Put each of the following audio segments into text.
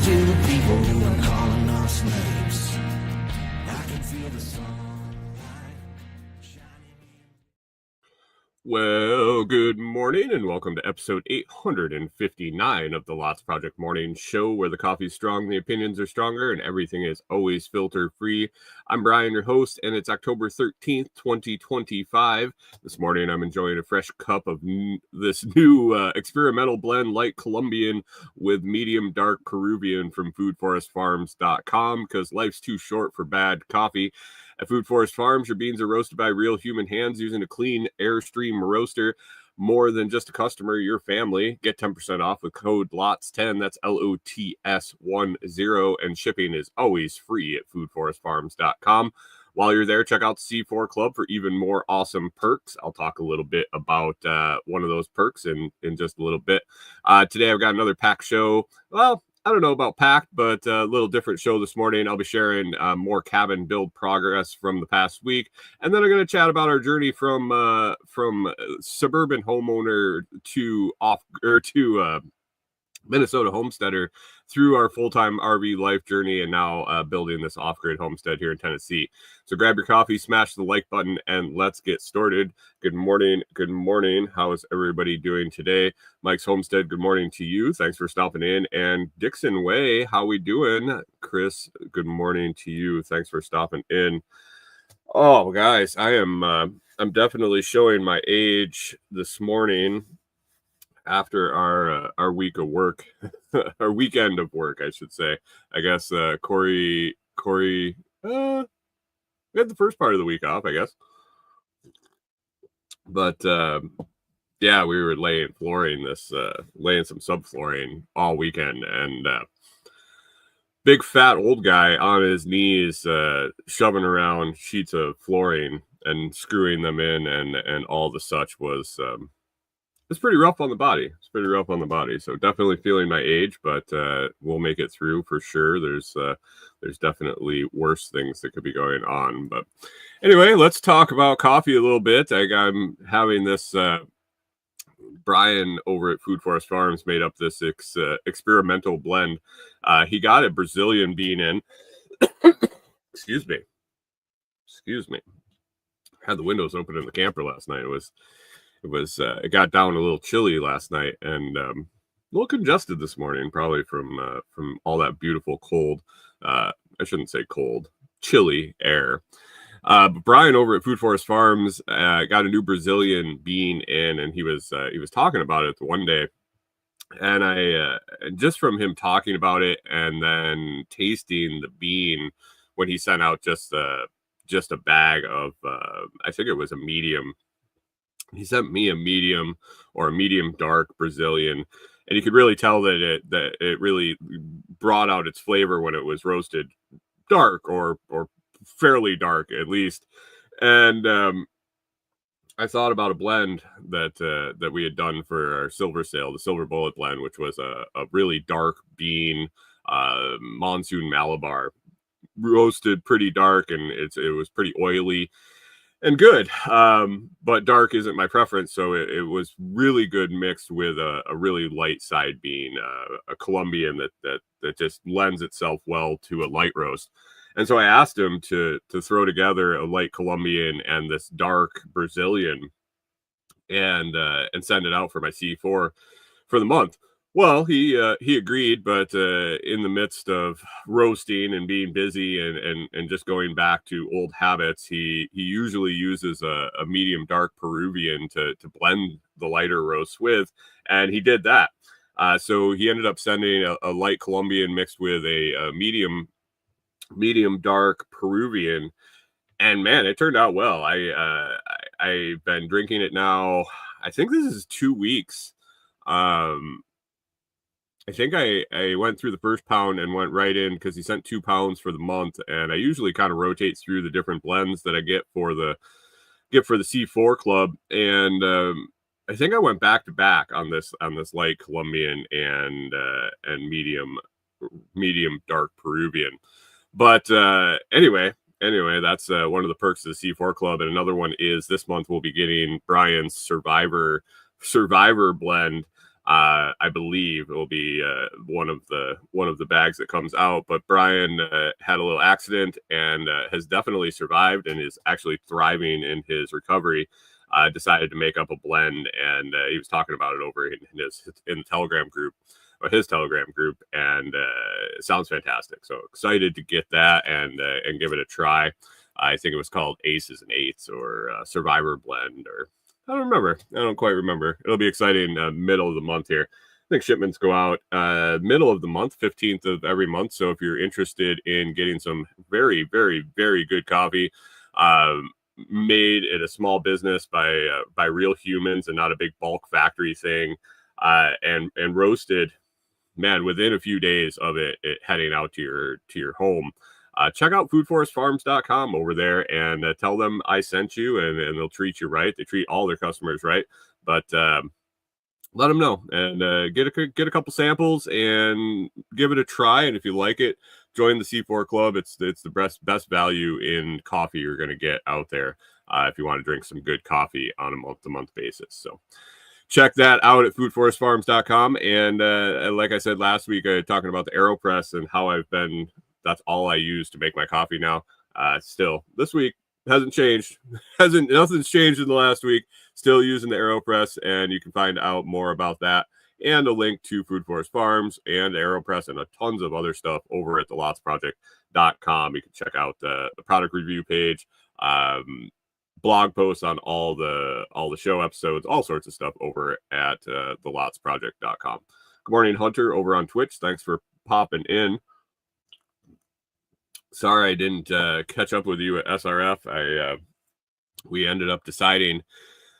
to the people who are calling us names. I can feel the sunlight shining in. Well, good morning and welcome to episode 859 of the Lots Project Morning Show, where the coffee's strong, the opinions are stronger, and everything is always filter-free. I'm Brian, your host, and it's October 13th, 2025. This morning I'm enjoying a fresh cup of this new experimental blend, light Colombian with medium dark Peruvian from foodforestfarms.com, because life's too short for bad coffee. At Food Forest Farms, your beans are roasted by real human hands using a clean Airstream roaster. More than just a customer, your family. Get 10% off with code LOTS10. That's LOTS10. And shipping is always free at foodforestfarms.com. While you're there, check out the C4 Club for even more awesome perks. I'll talk a little bit about one of those perks in just a little bit. Today, I've got another pack show. Well, I don't know about packed, but a little different show this morning. I'll be sharing more cabin build progress from the past week. And then I'm going to chat about our journey from suburban homeowner to Minnesota homesteader through our full-time RV life journey and now building this off-grid homestead here in Tennessee. So grab your coffee, smash the like button, and let's get started. Good morning. Good morning. How is everybody doing today? Mike's Homestead, good morning to you. Thanks for stopping in. And Dixon Way, how we doing? Chris, good morning to you. Thanks for stopping in. Oh, guys, I'm definitely showing my age this morning. After our week of work, our weekend of work, I should say. I guess Corey, we had the first part of the week off, I guess. But yeah, we were laying some subflooring all weekend, and big fat old guy on his knees shoving around sheets of flooring and screwing them in, and all the such was. It's pretty rough on the body. So definitely feeling my age, but we'll make it through for sure. There's definitely worse things that could be going on. But anyway, let's talk about coffee a little bit. I'm having this Brian over at Food Forest Farms made up this experimental blend. He got a Brazilian bean in. Excuse me. I had the windows open in the camper last night. It got down a little chilly last night and a little congested this morning, probably from all that beautiful cold. I shouldn't say cold, chilly air. But Brian over at Food Forest Farms got a new Brazilian bean in, and he was talking about it one day, and I just from him talking about it and then tasting the bean when he sent out just a bag of I think it was a medium. He sent me a medium or a medium dark Brazilian, and you could really tell that it really brought out its flavor when it was roasted dark or fairly dark at least. And I thought about a blend that we had done for our silver sale, the Silver Bullet blend, which was a really dark bean monsoon Malabar, roasted pretty dark, and it was pretty oily and good, but dark isn't my preference, so it was really good mixed with a really light side bean, a Colombian that just lends itself well to a light roast. And so I asked him to throw together a light Colombian and this dark Brazilian and send it out for my C4 for the month. Well, he agreed, but in the midst of roasting and being busy and just going back to old habits, he usually uses a medium dark Peruvian to blend the lighter roasts with, and he did that. So he ended up sending a light Colombian mixed with a medium dark Peruvian, and man, it turned out well. I've been drinking it now. I think this is 2 weeks. I think I went through the first pound and went right in because he sent 2 pounds for the month, and I usually kind of rotate through the different blends that I get for the C4 Club, and I think I went back to back on this light Colombian and medium dark Peruvian. But anyway, that's one of the perks of the C4 Club, and another one is this month we'll be getting Brian's Survivor blend. I believe it will be one of the bags that comes out. But Brian had a little accident and has definitely survived and is actually thriving in his recovery. Decided to make up a blend, and he was talking about it over in the Telegram group, or his Telegram group, and it sounds fantastic. So excited to get that and give it a try. I think it was called Aces and Eights or Survivor Blend, or I don't remember. I don't quite remember. It'll be exciting middle of the month here. I think shipments go out middle of the month, 15th of every month. So if you're interested in getting some very, very, very good coffee made at a small business by real humans and not a big bulk factory thing, and roasted, man, within a few days of it heading out to your home, check out foodforestfarms.com over there and tell them I sent you, and they'll treat you right. They treat all their customers right, but let them know and get a couple samples and give it a try. And if you like it, join the C4 Club. It's the best value in coffee you're going to get out there if you want to drink some good coffee on a month-to-month basis. So check that out at foodforestfarms.com. And like I said last week, talking about the AeroPress and how that's all I use to make my coffee now. Still, this week hasn't changed. Nothing's changed in the last week. Still using the AeroPress, and you can find out more about that and a link to Food Forest Farms and AeroPress and tons of other stuff over at thelotsproject.com. You can check out the product review page, blog posts on all the show episodes, all sorts of stuff over at thelotsproject.com. Good morning, Hunter, over on Twitch. Thanks for popping in. Sorry I didn't catch up with you at SRF. We ended up deciding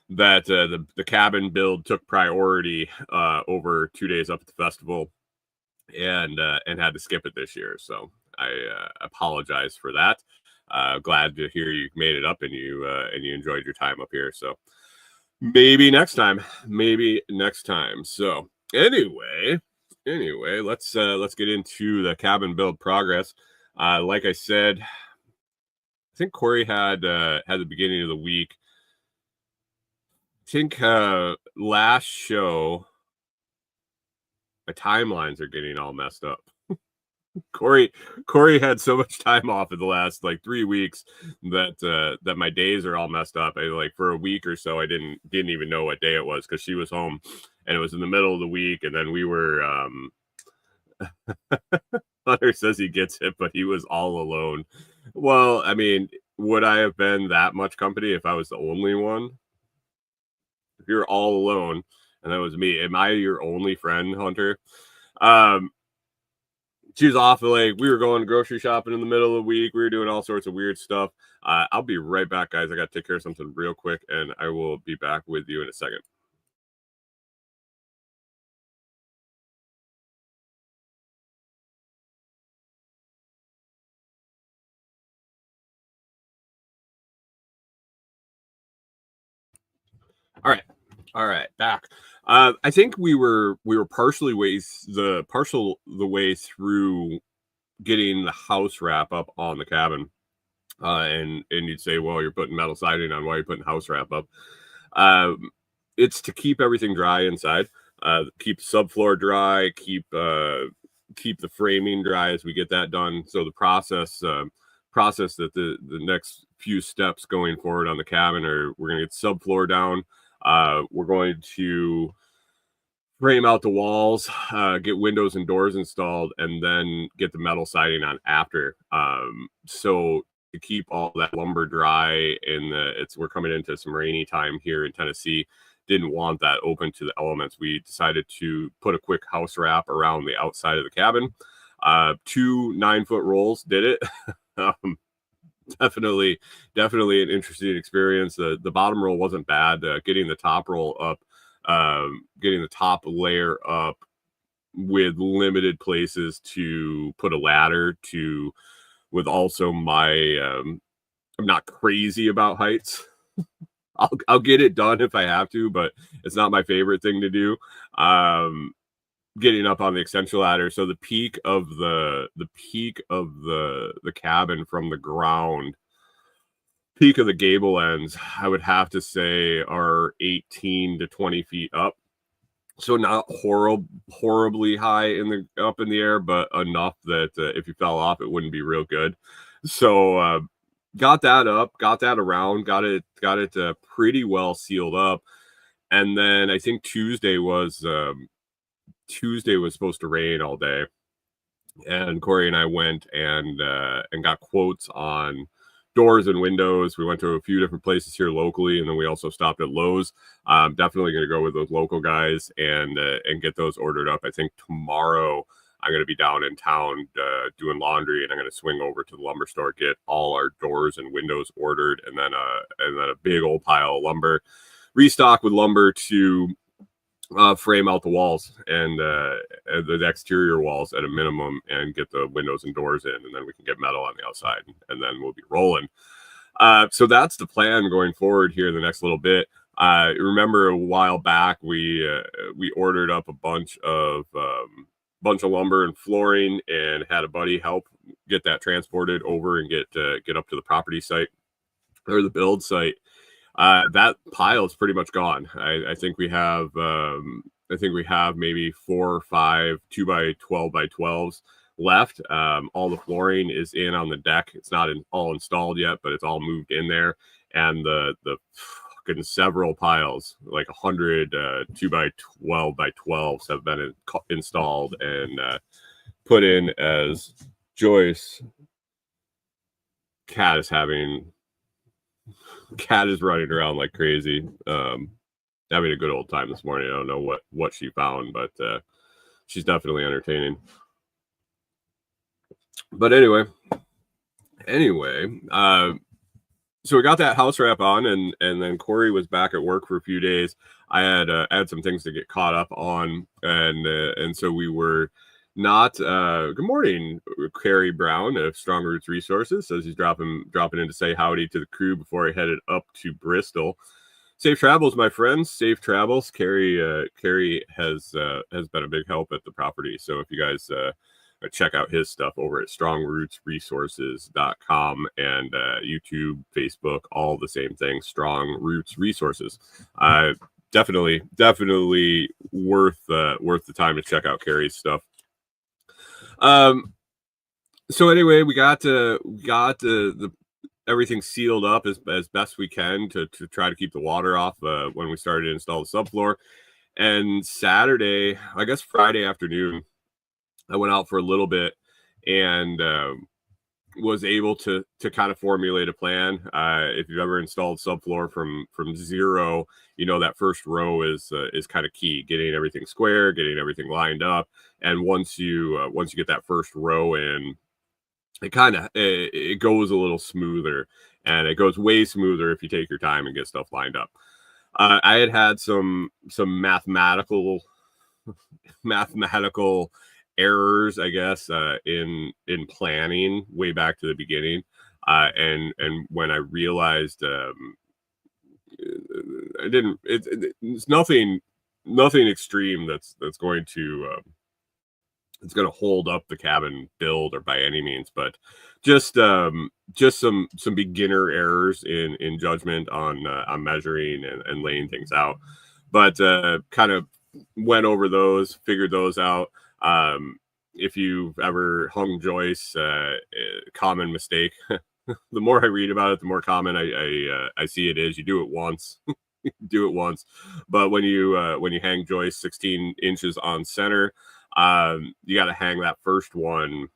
that the cabin build took priority over 2 days up at the festival, and had to skip it this year. So I apologize for that. Glad to hear you made it up and you enjoyed your time up here. So maybe next time. So anyway, let's get into the cabin build progress. Like I said, I think Corey had the beginning of the week. I think last show, my timelines are getting all messed up. Corey had so much time off in the last 3 weeks that my days are all messed up. For a week or so I didn't even know what day it was because she was home, and it was in the middle of the week, and then we were Hunter says he gets it, but he was all alone. Well, I mean, would I have been that much company if I was the only one? If you're all alone and that was me, am I your only friend, Hunter? She was off. We were going grocery shopping in the middle of the week. We were doing all sorts of weird stuff. I'll be right back, guys. I got to take care of something real quick, and I will be back with you in a second. All right, back. I think we were partially the way through getting the house wrap up on the cabin, and you'd say, well, you're putting metal siding on. Why are you putting house wrap up? It's to keep everything dry inside, keep the subfloor dry, keep the framing dry as we get that done. So the process that the next few steps going forward on the cabin are, we're going to get subfloor down. We're going to frame out the walls, get windows and doors installed, and then get the metal siding on after. So to keep all that lumber dry, and we're coming into some rainy time here in Tennessee, didn't want that open to the elements. We decided to put a quick house wrap around the outside of the cabin. 2 9-foot rolls did it. Definitely an interesting experience. The bottom roll wasn't bad. Getting the top roll up, getting the top layer up with limited places to put a ladder to, with also my I'm not crazy about heights. I'll get it done if I have to, but it's not my favorite thing to do. Getting up on the extension ladder, so the peak of the cabin from the ground, peak of the gable ends, I would have to say are 18 to 20 feet up. So not horribly high up in the air, but enough that if you fell off, it wouldn't be real good. So got that up, got that around, got it pretty well sealed up, and then I think Tuesday was supposed to rain all day, and Corey and I went and got quotes on doors and windows. We went to a few different places here locally, and then we also stopped at Lowe's. I'm definitely going to go with those local guys and get those ordered up. I think tomorrow I'm going to be down in town doing laundry, and I'm going to swing over to the lumber store, get all our doors and windows ordered, and then a big old pile of lumber, restock with lumber to frame out the walls and the exterior walls at a minimum, and get the windows and doors in, and then we can get metal on the outside, and then we'll be rolling. So that's the plan going forward here in the next little bit. Remember a while back we ordered up a bunch of lumber and flooring, and had a buddy help get that transported over and get up to the property site or the build site. That pile is pretty much gone. I think we have maybe 4 or 5 2x12 by 12s left. All the flooring is in on the deck. It's not all installed yet, but it's all moved in there. And the fucking several piles, like 100 2x12 by 12s, have been installed and put in as joists. Cat is running around like crazy, having a good old time this morning. I don't know what she found, but she's definitely entertaining. But anyway, so we got that house wrap on, and then Corey was back at work for a few days. I had some things to get caught up on, and so we were not. Good morning, Carrie Brown of Strong Roots Resources, says he's dropping in to say howdy to the crew before he headed up to Bristol. Safe travels, my friends. Safe travels. Carrie has been a big help at the property. So if you guys check out his stuff over at strongrootsresources.com, and YouTube, Facebook, all the same thing, Strong Roots Resources. Definitely worth the time to check out Carrie's stuff. So anyway, we got the everything sealed up as best we can to try to keep the water off when we started to install the subfloor. And Saturday, I guess Friday afternoon, I went out for a little bit and was able to kind of formulate a plan. If you've ever installed subfloor from zero, you know that first row is kind of key, getting everything square, getting everything lined up. And once you get that first row in, it goes a little smoother, and it goes way smoother if you take your time and get stuff lined up. I had some mathematical errors, I guess, in planning way back to the beginning, and when I realized it's nothing extreme that's going to it's going to hold up the cabin build or by any means, but just some beginner errors in judgment on measuring and laying things out. But kind of went over those, figured those out. If you've ever hung joists, common mistake. The more I read about it, the more common I see it is. You do it once. Do it once, but when you hang joists 16 inches on center, you got to hang that first one.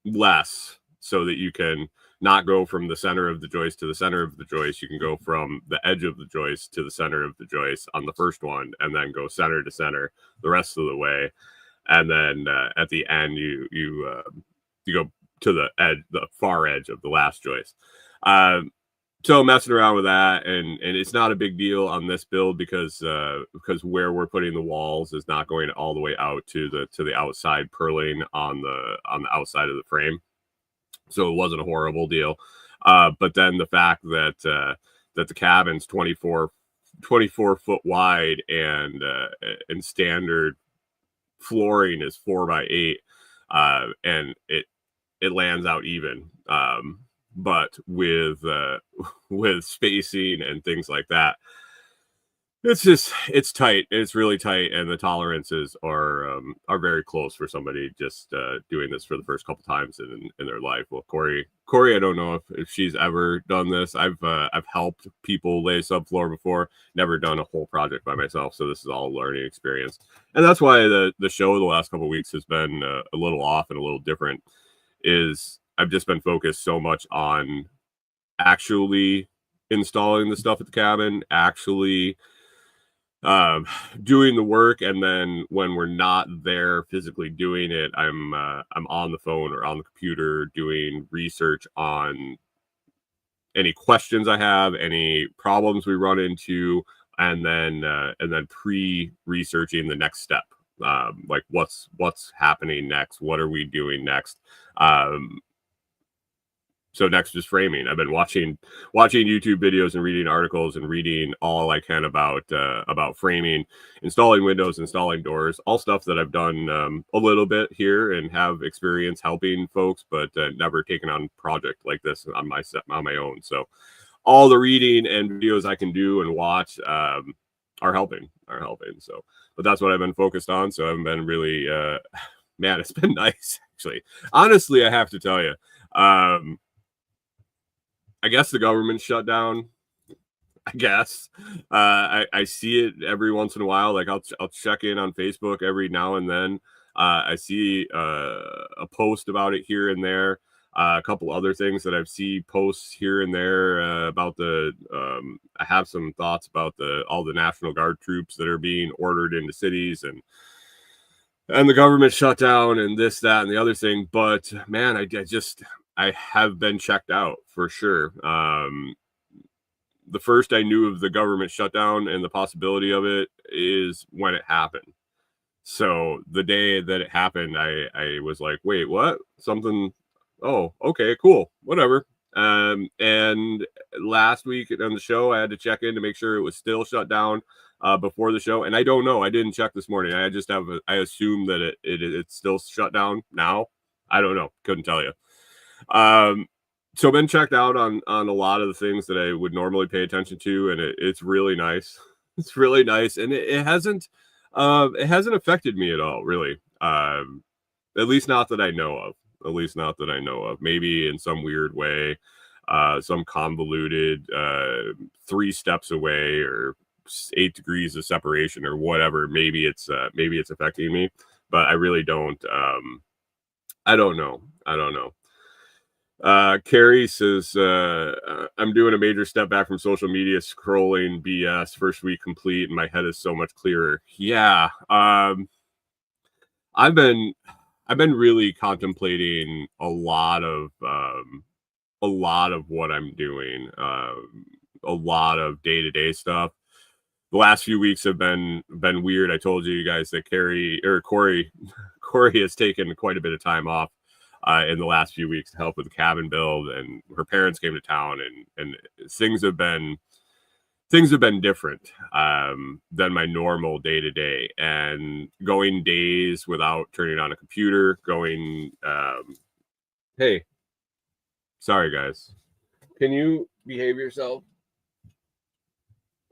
Less, so that you can not go from the center of the joist to the center of the joist. You can go from the edge of the joist to the center of the joist on the first one, and then go center to center the rest of the way. And then at the end, you go to the far edge of the last joist. So messing around with that, and it's not a big deal on this build because where we're putting the walls is not going all the way out to the outside purling on the outside of the frame. So it wasn't a horrible deal. But then the fact that the cabin's 24 foot wide, and standard flooring is 4x8, and it lands out even. but with with spacing and things like that, it's tight. It's really tight, and the tolerances are very close for somebody just doing this for the first couple times in their life. Well, Corey, I don't know if she's ever done this. I've helped people lay subfloor before, never done a whole project by myself, so this is all a learning experience, and that's why the show the last couple of weeks has been a little off and a little different. Is I've just been focused so much on actually installing the stuff at the cabin, actually doing the work, and then when we're not there physically doing it, I'm on the phone or on the computer doing research on any questions I have, any problems we run into, and then pre-researching the next step, like what's happening next, what are we doing next. So next is framing. I've been watching YouTube videos and reading articles and reading all I can about framing, installing windows, installing doors, all stuff that I've done a little bit here and have experience helping folks, but never taken on a project like this on my own. So all the reading and videos I can do and watch are helping. So, but that's what I've been focused on. So I haven't been really, man, it's been nice actually. Honestly, I have to tell you. I guess the government shut down. I guess I see it every once in a while. Like I'll check in on Facebook every now and then. I see a post about it here and there. A couple other things that I've seen posts here and there about the. I have some thoughts about all the National Guard troops that are being ordered into cities and the government shut down and this, that, and the other thing. But man, I have been checked out for sure. The first I knew of the government shutdown and the possibility of it is when it happened. So the day that it happened, I was like, wait, what? Something? Oh, okay, cool, whatever. And last week on the show, I had to check in to make sure it was still shut down before the show. And I don't know. I didn't check this morning. I assume that it's still shut down now. I don't know. Couldn't tell you. So I've been checked out on a lot of the things that I would normally pay attention to, and it's really nice. It's really nice, and it hasn't affected me at all, really. At least not that I know of. Maybe in some weird way, some convoluted 3 steps away or 8 degrees of separation or whatever. Maybe it's affecting me, but I really don't. I don't know. Carrie says, I'm doing a major step back from social media, scrolling BS, first week complete, and my head is so much clearer. Yeah. I've been really contemplating a lot of what I'm doing, a lot of day-to-day stuff. The last few weeks have been weird. I told you guys that Corey has taken quite a bit of time off in the last few weeks to help with the cabin build, and her parents came to town, and things have been different than my normal day to day, and going days without turning on a computer, hey, sorry guys, can you behave yourself?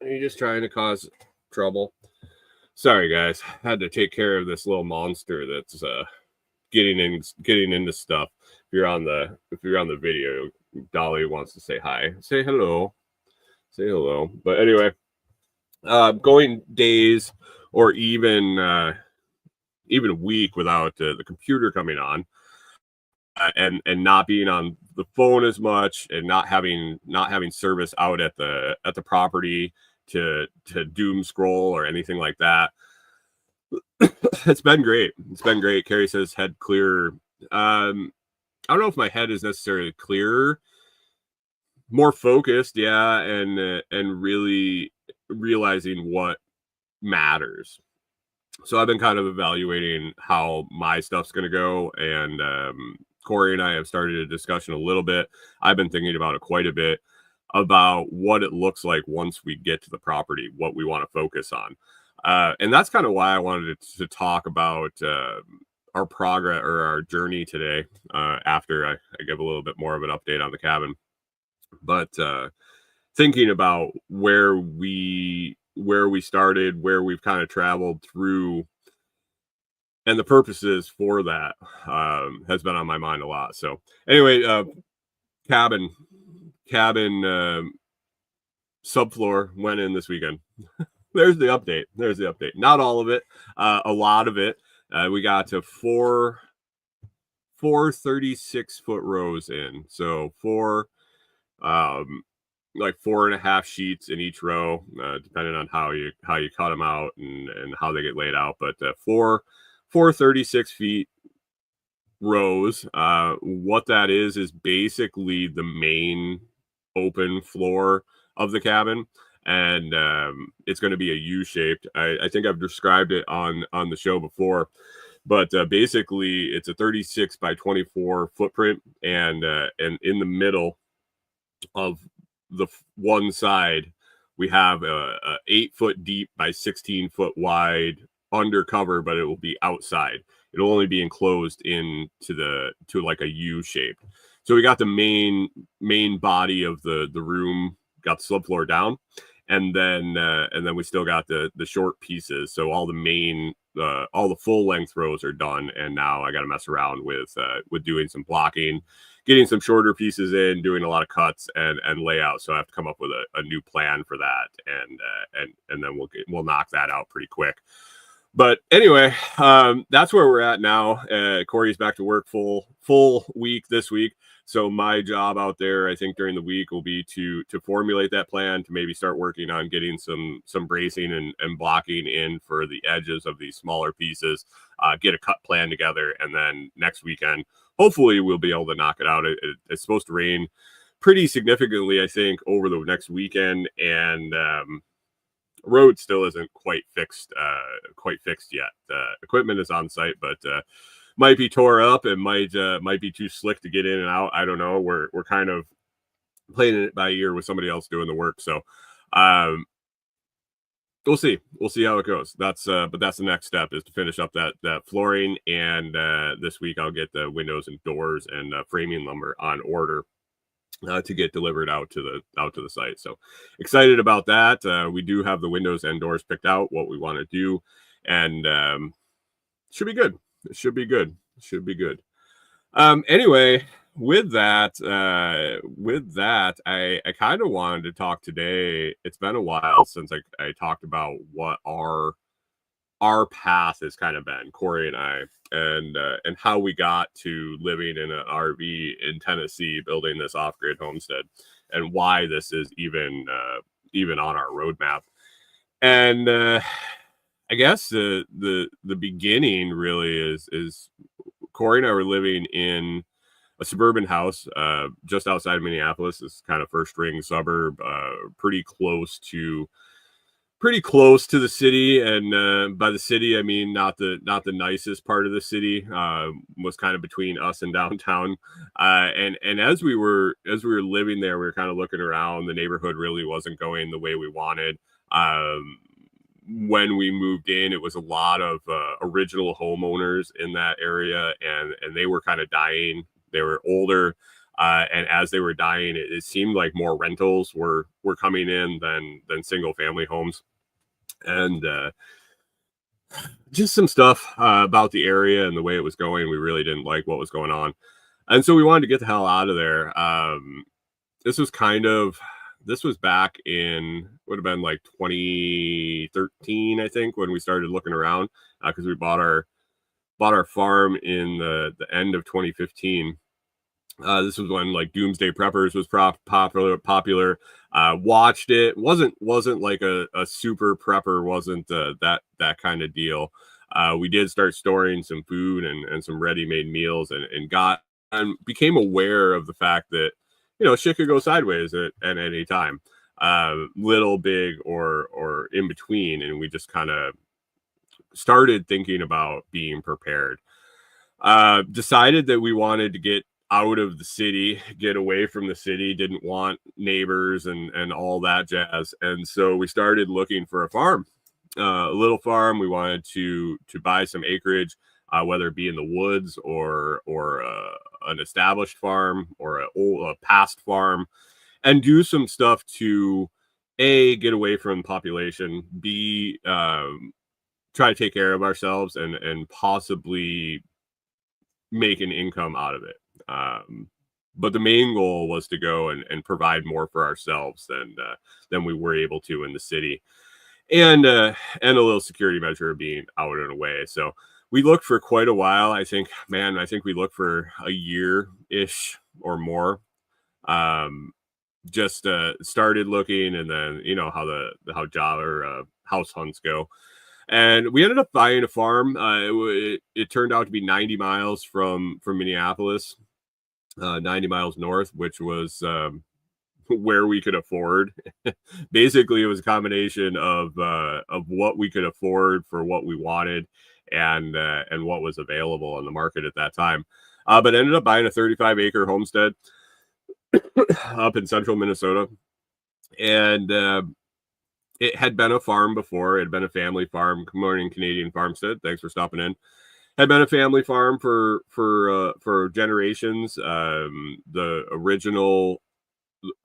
Are you just trying to cause trouble? Sorry guys, had to take care of this little monster that's getting into stuff. If you're on the video, Dolly wants to say hi. Say hello. But anyway, going days or even a week without the computer coming on, and not being on the phone as much, and not having service out at the property to doom scroll or anything like that. It's been great. Carrie says head clearer. I don't know if my head is necessarily clearer, more focused, yeah, and really realizing what matters. So I've been kind of evaluating how my stuff's going to go, and Corey and I have started a discussion a little bit. I've been thinking about it quite a bit, about what it looks like once we get to the property, what we want to focus on. And that's kind of why I wanted to talk about our progress or our journey today, after I give a little bit more of an update on the cabin. But thinking about where we started, where we've kind of traveled through, and the purposes for that, has been on my mind a lot. So anyway, cabin subfloor went in this weekend. There's the update. Not all of it, a lot of it. We got to four 36-foot rows in. So like 4.5 sheets in each row, depending on how you cut them out and how they get laid out. But four 36 feet rows. What that is basically the main open floor of the cabin, and it's going to be a U-shaped. I think I've described it on the show before, but basically it's a 36 by 24 footprint, and in the middle of the one side we have a 8-foot deep by 16-foot wide undercover, but it will be outside. It'll only be enclosed to like a U shape. So we got the main body of the room, got the subfloor down, and then we still got the short pieces. So all the full length rows are done, and now I got to mess around with doing some blocking, getting some shorter pieces in, doing a lot of cuts and layout. So I have to come up with a new plan for that, and then we'll knock that out pretty quick. But anyway, that's where we're at now. Corey's back to work full week this week. So my job out there, I think during the week, will be to formulate that plan, to maybe start working on getting some bracing and blocking in for the edges of these smaller pieces, get a cut plan together, and then next weekend, hopefully we'll be able to knock it out. It's supposed to rain pretty significantly, I think, over the next weekend, and road still isn't quite fixed yet. Equipment is on site, but might be tore up and might be too slick to get in and out. I don't know. We're kind of playing it by ear with somebody else doing the work. So we'll see how it goes. But that's the next step, is to finish up that flooring, and this week I'll get the windows and doors and framing lumber on order to get delivered out to the site. So excited about that. We do have the windows and doors picked out, what we want to do, and should be good. It should be good. Anyway, with that, I kind of wanted to talk today. It's been a while since I talked about what our path has kind of been, Corey and I, and how we got to living in an RV in Tennessee, building this off-grid homestead, and why this is even on our roadmap. And I guess the beginning really is Corey and I were living in a suburban house just outside of Minneapolis. This kind of first ring suburb, pretty close to the city, and by the city I mean not the nicest part of the city. Was kind of between us and downtown, and as we were living there, we were kind of looking around. The neighborhood really wasn't going the way we wanted. When we moved in, it was a lot of original homeowners in that area, and they were kind of dying. They were older, and as they were dying, it seemed like more rentals were coming in than single family homes, and just some stuff about the area and the way it was going. We really didn't like what was going on, and so we wanted to get the hell out of there. This was back in, would have been like 2013, I think, when we started looking around, because we bought our farm in the end of 2015. This was when like Doomsday Preppers was popular. Watched it. Wasn't like a super prepper. Wasn't that kind of deal. We did start storing some food and some ready-made meals, and became aware of the fact that, you know, shit could go sideways at any time, little, big, or in between. And we just kind of started thinking about being prepared. Decided that we wanted to get out of the city, get away from the city, didn't want neighbors and all that jazz. And so we started looking for a farm, a little farm. We wanted to buy some acreage. whether it be in the woods or an established farm or a past farm, and do some stuff to A, get away from population, B, try to take care of ourselves and possibly make an income out of it. But the main goal was to go and provide more for ourselves than we were able to in the city, and a little security measure of being out and away. So we looked for quite a while. I think we looked for a year-ish or more. Just started looking, and then how job or house hunts go. And we ended up buying a farm. It turned out to be 90 miles from Minneapolis, 90 miles north, which was where we could afford. Basically, it was a combination of what we could afford for what we wanted, and what was available on the market at that time. But ended up buying a 35-acre homestead up in central Minnesota, and it had been a farm before. It had been a family farm. Good morning, Canadian Farmstead. Thanks for stopping in. Had been a family farm for generations. The original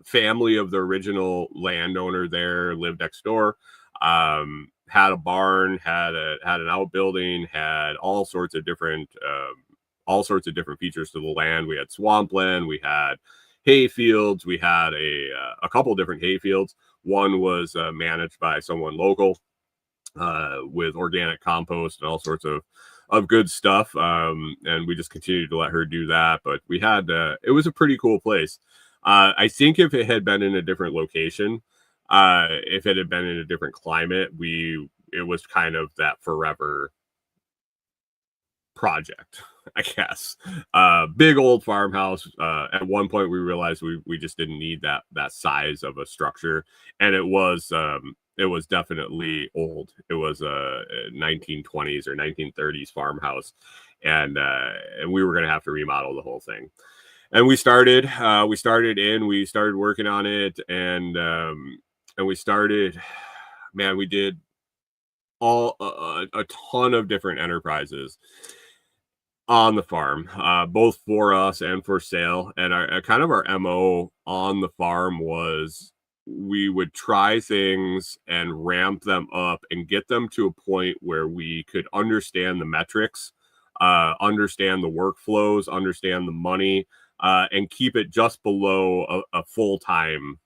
family of the original landowner there lived next door. Had a barn, had an outbuilding, had all sorts of different features to the land. We had swampland, we had hay fields, we had a couple different hay fields. One was managed by someone local with organic compost and all sorts of good stuff. And we just continued to let her do that. But we had it was a pretty cool place. I think if it had been in a different location, if it had been in a different climate, it was kind of that forever project, I guess. Big old farmhouse. At one point we realized we just didn't need that size of a structure, and it was definitely old. It was a 1920s or 1930s farmhouse, and we were going to have to remodel the whole thing. And we started working on it, and we started, man, we did all a ton of different enterprises on the farm, both for us and for sale. And our MO on the farm was we would try things and ramp them up and get them to a point where we could understand the metrics, understand the workflows, understand the money, and keep it just below a full-time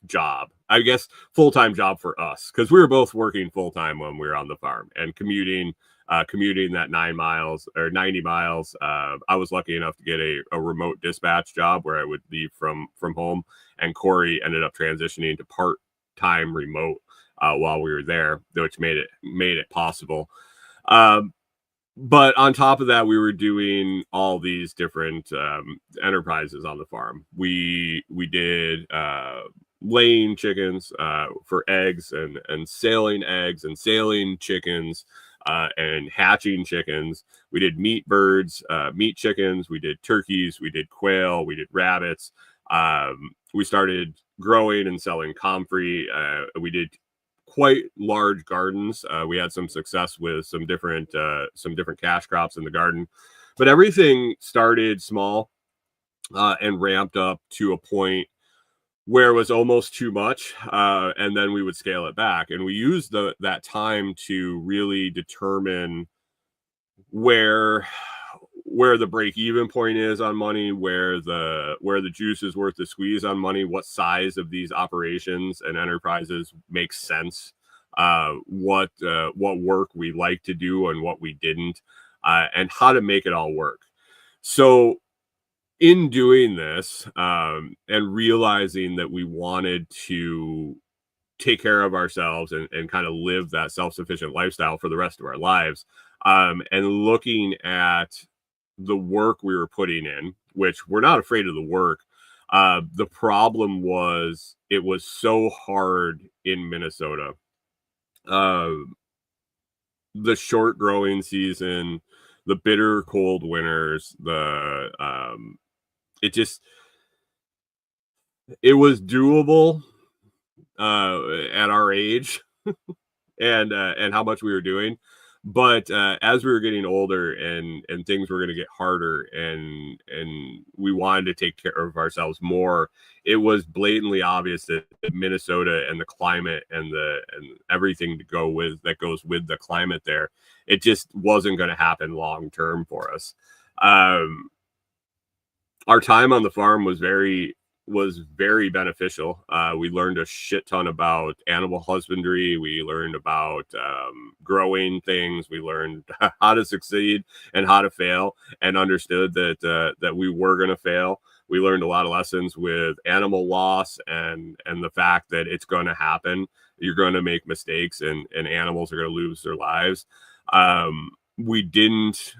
job. I guess full-time job for us, because we were both working full-time when we were on the farm and commuting that 9 miles or 90 miles. I was lucky enough to get a remote dispatch job where I would leave from home, and Corey ended up transitioning to part-time remote while we were there, which made it possible. But on top of that, we were doing all these different enterprises on the farm. We did laying chickens for eggs, and sailing chickens, and hatching chickens. We did meat birds, meat chickens. We did turkeys. We did quail. We did rabbits. We started growing and selling comfrey. We did quite large gardens. We had some success with some different cash crops in the garden, but everything started small and ramped up to a point where it was almost too much, and then we would scale it back. And we used that time to really determine where the break-even point is on money, where the juice is worth the squeeze on money, what size of these operations and enterprises makes sense, what work we like to do and what we didn't, and how to make it all work. So in doing this, and realizing that we wanted to take care of ourselves and kind of live that self-sufficient lifestyle for the rest of our lives, and looking at the work we were putting in, which we're not afraid of the work. The problem was it was so hard in Minnesota. The short growing season, the bitter cold winters, it was doable at our age and how much we were doing, But as we were getting older and things were going to get harder and we wanted to take care of ourselves more, it was blatantly obvious that Minnesota and the climate and everything to go with that goes with the climate there, it just wasn't going to happen long term for us. Our time on the farm was very beneficial. We learned a shit ton about animal husbandry. We learned about growing things. We learned how to succeed and how to fail, and understood that we were going to fail. We learned a lot of lessons with animal loss and the fact that it's going to happen. You're going to make mistakes, and animals are going to lose their lives. We didn't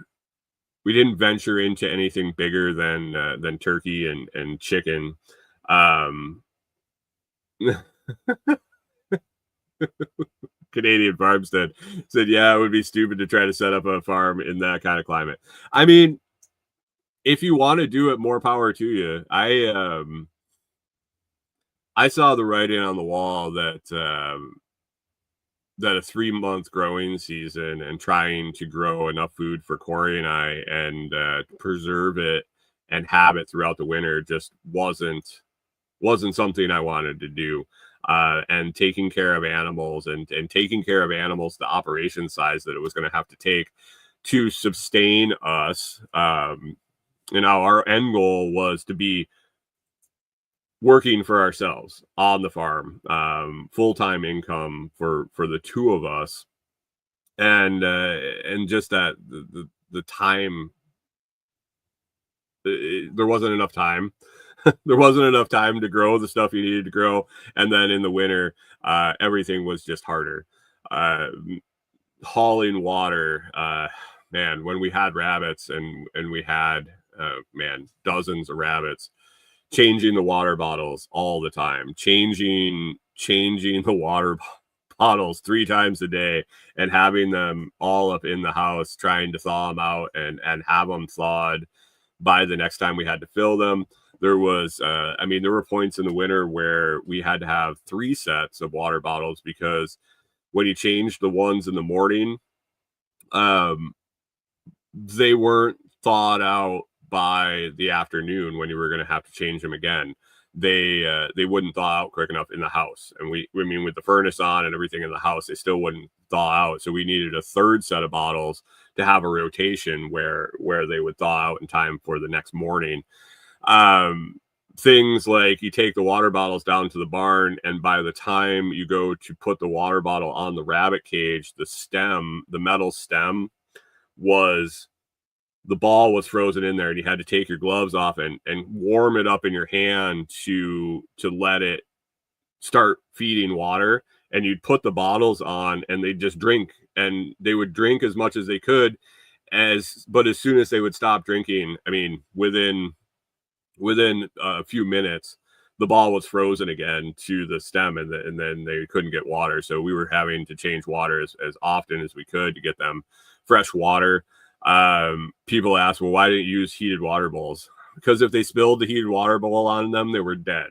venture into anything bigger than turkey and chicken. Canadian Farmstead said, "Yeah, it would be stupid to try to set up a farm in that kind of climate." I mean, if you want to do it, more power to you. I saw the writing on the wall that a 3-month growing season and trying to grow enough food for Corey and I and preserve it and have it throughout the winter just wasn't something I wanted to do. And taking care of animals and taking care of animals, the operation size that it was going to have to take to sustain us. Our end goal was to be working for ourselves on the farm, full-time income for the two of us, and just that the time, there wasn't enough time. There wasn't enough time to grow the stuff you needed to grow, and then in the winter, everything was just harder. Hauling water, man, when we had rabbits and we had dozens of rabbits, changing the water bottles all the time, changing the water bottles 3 times a day, and having them all up in the house, trying to thaw them out and have them thawed by the next time we had to fill them. There was, there were points in the winter where we had to have 3 sets of water bottles, because when you changed the ones in the morning, they weren't thawed out by the afternoon when you were going to have to change them again. They wouldn't thaw out quick enough in the house, and with the furnace on and everything in the house, they still wouldn't thaw out. So we needed a 3rd set of bottles to have a rotation where they would thaw out in time for the next morning. Things like you take the water bottles down to the barn, and by the time you go to put the water bottle on the rabbit cage, the metal stem the ball was frozen in there, and you had to take your gloves off and warm it up in your hand to let it start feeding water. And you'd put the bottles on, and they'd just drink, and they would drink as much as they could, but as soon as they would stop drinking, within a few minutes, the ball was frozen again to the stem, and then they couldn't get water. So we were having to change water as often as we could to get them fresh water. People ask, well, why didn't you use heated water bowls? Because if they spilled the heated water bowl on them, they were dead.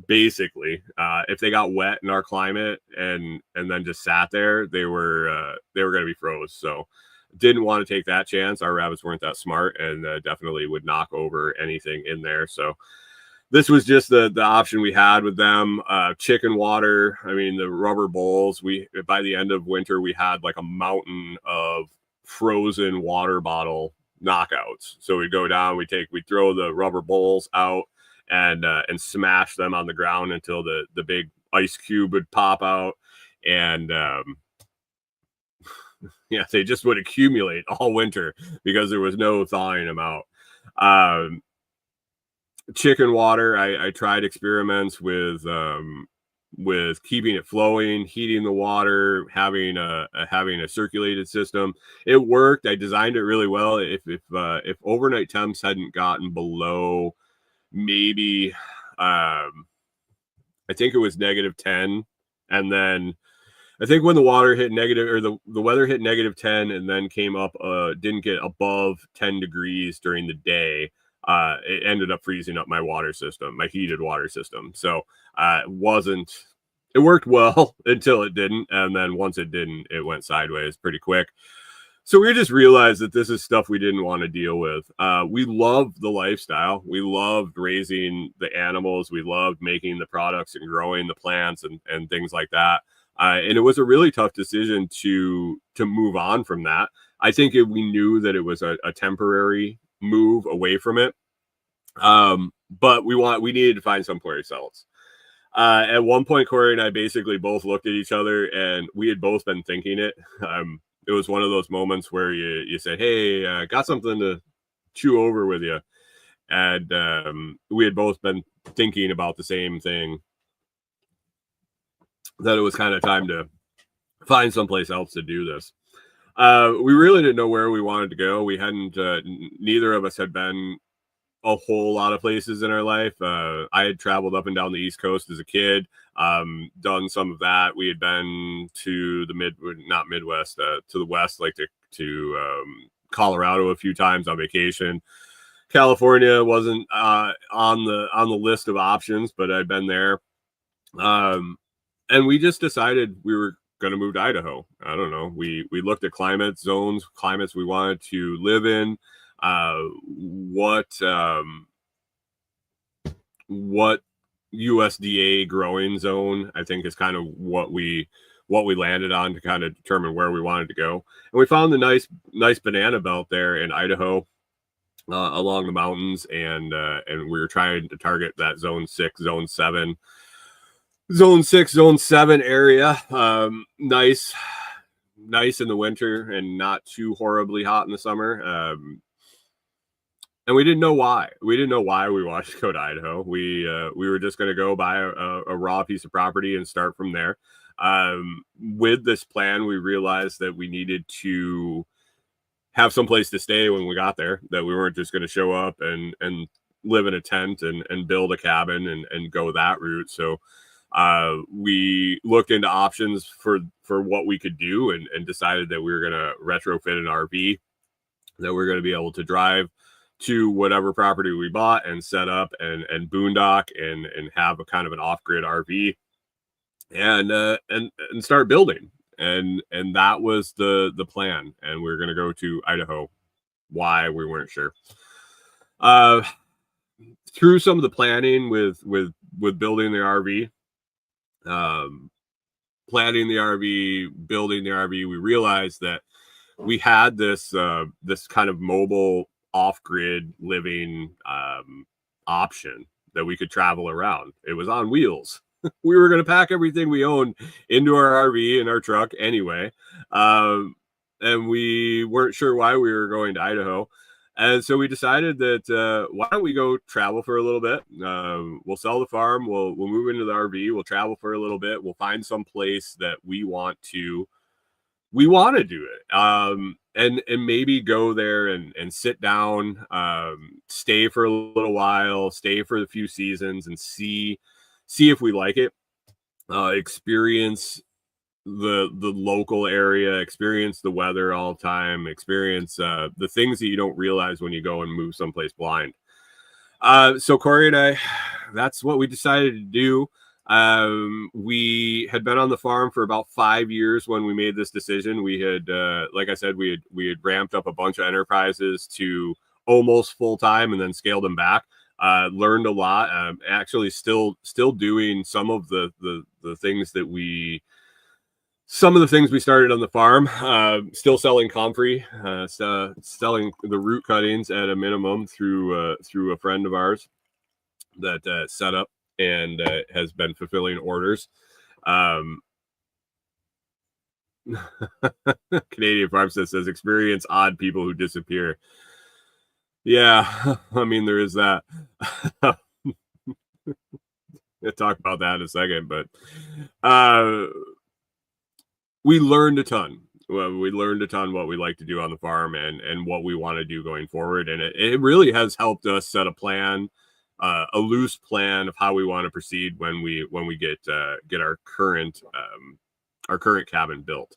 Basically, if they got wet in our climate and then just sat there, they were going to be froze. So didn't want to take that chance. Our rabbits weren't that smart, and definitely would knock over anything in there. So this was just the option we had with them. Chicken water, the rubber bowls, by the end of winter, we had like a mountain of frozen water bottle knockouts. So we'd go down, we'd throw the rubber bowls out and smash them on the ground until the big ice cube would pop out. And they just would accumulate all winter because there was no thawing them out. Chicken water, I tried experiments with keeping it flowing, heating the water, having a circulated system. It worked. I designed it really well. If overnight temps hadn't gotten below maybe I think it was -10, and then I think when the water hit negative, or the weather hit -10 and then came up, didn't get above 10 degrees during the day, it ended up freezing up my water system, my heated water system. So it wasn't it worked well until it didn't, and then once it didn't, it went sideways pretty quick. So we just realized that this is stuff we didn't want to deal with. We loved the lifestyle. We loved raising the animals. We loved making the products and growing the plants and things like that. And it was a really tough decision to move on from that. I think we knew that it was a temporary move away from it. But we needed to find someplace else. At one point, Corey and I basically both looked at each other, and we had both been thinking it. It was one of those moments where you say, hey, got something to chew over with you. And we had both been thinking about the same thing, that it was kind of time to find someplace else to do this. We really didn't know where we wanted to go. We hadn't, neither of us had been a whole lot of places in our life. I had traveled up and down the East Coast as a kid, done some of that. We had been to the not Midwest, to the West, like to Colorado a few times on vacation. California wasn't on the list of options, but I'd been there. And we just decided we were going to move to Idaho. I don't know. We looked at climates we wanted to live in. What USDA growing zone, I think, is kind of what we landed on to kind of determine where we wanted to go. And we found the nice banana belt there in Idaho, along the mountains, and we were trying to target that zone 6, zone 7 area. Nice in the winter and not too horribly hot in the summer. And we didn't know why. We didn't know why we wanted to go to Idaho. We were just going to go buy a raw piece of property and start from there. With this plan, we realized that we needed to have some place to stay when we got there, that we weren't just going to show up and live in a tent and build a cabin and go that route. So we looked into options for what we could do and decided that we were going to retrofit an RV, that we're going to be able to drive to whatever property we bought and set up and boondock and have a kind of an off-grid RV and start building. And that was the plan. And we were going to go to Idaho. Why, we weren't sure. Through some of the planning with building the RV, planning the RV, building the RV, we realized that we had this kind of mobile off-grid living option that we could travel around. It was on wheels. We were going to pack everything we owned into our RV and our truck anyway. And we weren't sure why we were going to Idaho. And so we decided that why don't we go travel for a little bit? We'll sell the farm. We'll move into the RV. We'll travel for a little bit. We'll find some place that we want to do it. And maybe go there and sit down, stay for a little while, stay for a few seasons and see if we like it, experience the local area, experience the weather all the time, experience the things that you don't realize when you go and move someplace blind. So Corey and I, that's what we decided to do. We had been on the farm for about 5 years when we made this decision. We had, like I said, we had ramped up a bunch of enterprises to almost full time and then scaled them back. Learned a lot. Actually, still doing some of the things some of the things we started on the farm. Still selling comfrey, selling the root cuttings at a minimum through a friend of ours that set up and has been fulfilling orders. Canadian Farmstead says experience odd people who disappear. Yeah, I mean, there is that. We'll talk about that in a second, but we learned a ton. We learned a ton what we like to do on the farm and what we want to do going forward. And it really has helped us set a plan, a loose plan of how we want to proceed when we get our current cabin built.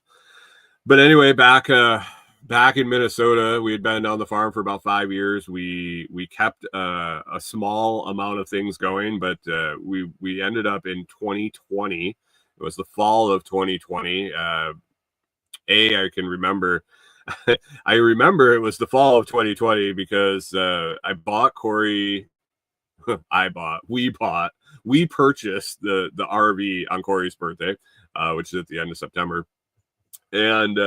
But anyway, back in Minnesota, we had been on the farm for about 5 years. We kept a small amount of things going, but we ended up in 2020 It was the fall of 2020. I can remember. I remember it was the fall of 2020 because I bought Corey. We purchased the RV on Corey's birthday, which is at the end of September, and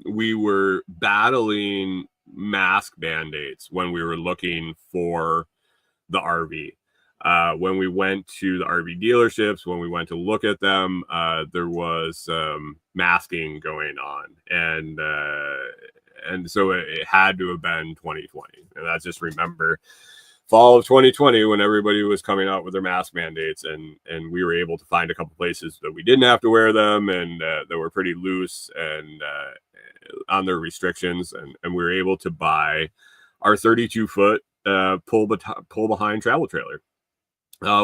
we were battling mask mandates when we were looking for the RV. When we went to the RV dealerships, when we went to look at them, there was masking going on, and so it had to have been 2020. And I just remember fall of 2020 when everybody was coming out with their mask mandates, and we were able to find a couple places that we didn't have to wear them, and that were pretty loose and on their restrictions, and we were able to buy our 32-foot pull behind travel trailer.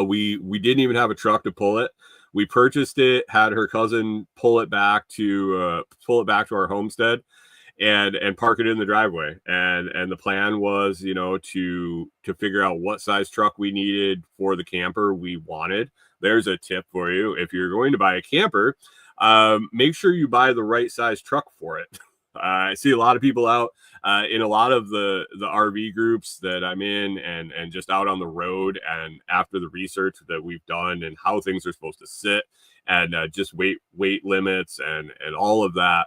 We didn't even have a truck to pull it. We purchased it, had her cousin pull it back to our homestead, and park it in the driveway. And the plan was, to figure out what size truck we needed for the camper we wanted. There's a tip for you. If you're going to buy a camper, make sure you buy the right size truck for it. I see a lot of people out in a lot of the RV groups that I'm in, and just out on the road, and after the research that we've done and how things are supposed to sit, and just weight limits and all of that,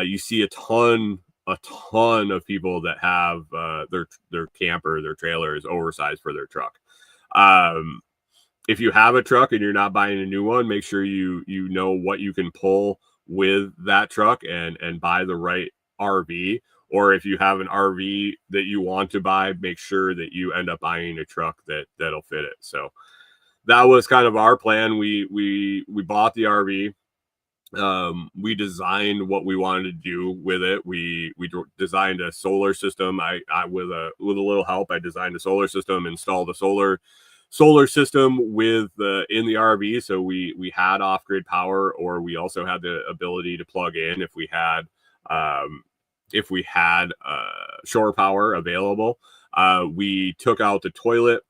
you see a ton of people that have their camper, their trailer is oversized for their truck. If you have a truck and you're not buying a new one, make sure you know what you can pull with that truck, and buy the right RV. Or if you have an RV that you want to buy, make sure that you end up buying a truck that'll fit it. So that was kind of our plan. We bought the RV. We designed what we wanted to do with it. We designed a solar system. I with a little help, I designed a solar system, installed a solar system in the RV. So we had off-grid power, or we also had the ability to plug in if we had shore power available. We took out the toilet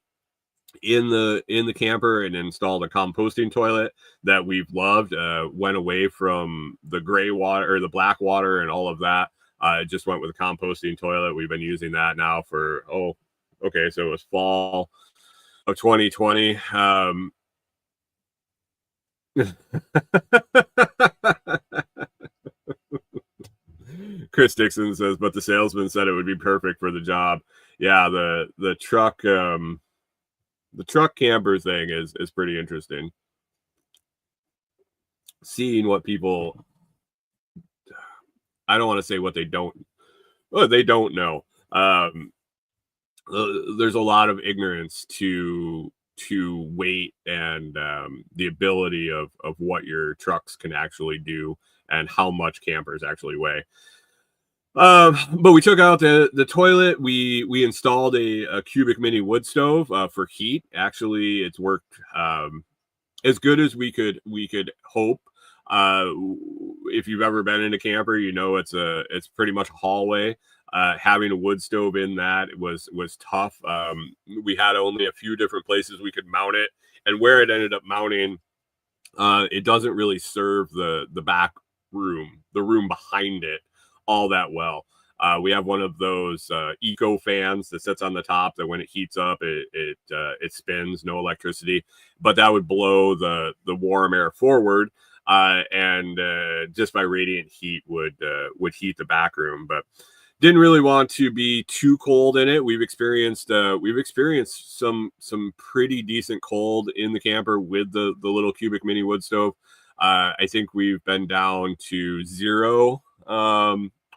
in the camper and installed a composting toilet that we've loved. Went away from the gray water or the black water and all of that. Just went with a composting toilet. We've been using that now for so it was fall of 2020. Chris Dixon says, but the salesman said it would be perfect for the job. Yeah, the truck camper thing is pretty interesting. Seeing what people, I don't want to say what they don't know. There's a lot of ignorance to weight and the ability of what your trucks can actually do and how much campers actually weigh. But we took out the toilet. We installed a cubic mini wood stove for heat. Actually, it's worked as good as we could hope. If you've ever been in a camper, it's pretty much a hallway. Having a wood stove in that was tough. We had only a few different places we could mount it, and where it ended up mounting, it doesn't really serve the back room, the room behind it, all that well. We have one of those eco fans that sits on the top that when it heats up, it spins, no electricity, but that would blow the warm air forward, and just by radiant heat would heat the back room. But didn't really want to be too cold in it. We've experienced some pretty decent cold in the camper with the little cubic mini wood stove. I think we've been down to 0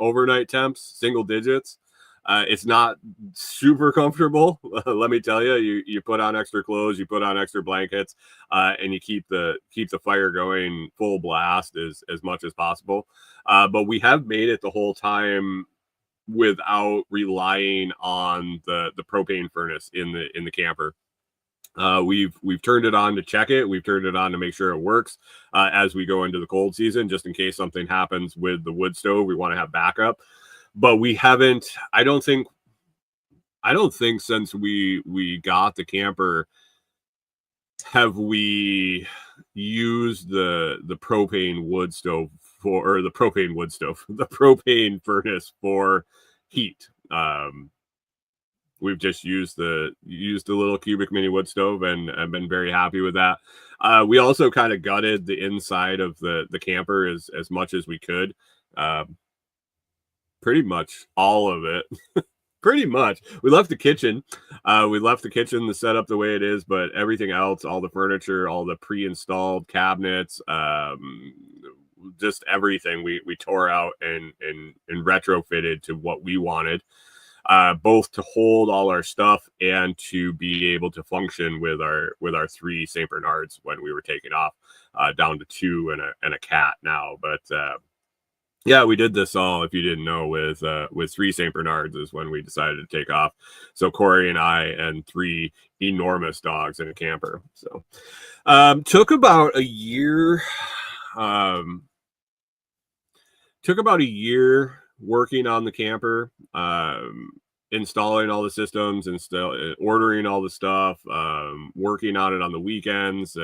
overnight temps, single digits. It's not super comfortable. Let me tell you, you put on extra clothes, you put on extra blankets, and you keep the fire going full blast as much as possible. But we have made it the whole time without relying on the propane furnace in the camper. We've turned it on to check it. We've turned it on to make sure it works as we go into the cold season, just in case something happens with the wood stove. We want to have backup, but we haven't. I don't think since we got the camper have we use the propane wood stove for, or the propane wood stove, the propane furnace for heat. We've just used the little cubic mini wood stove, and I've been very happy with that. We also kind of gutted the inside of the camper as much as we could. Pretty much all of it. Pretty much. We left the kitchen. The setup the way it is, but everything else, all the furniture, all the pre-installed cabinets, just everything we tore out and retrofitted to what we wanted. Both to hold all our stuff and to be able to function with our 3 Saint Bernards when we were taking off, down to 2 and a cat now. But yeah, we did this all, if you didn't know, with 3 Saint Bernards is when we decided to take off. So Corey and I and 3 enormous dogs in a camper. So took about a year. Took about a year working on the camper, installing all the systems, ordering all the stuff, working on it on the weekends,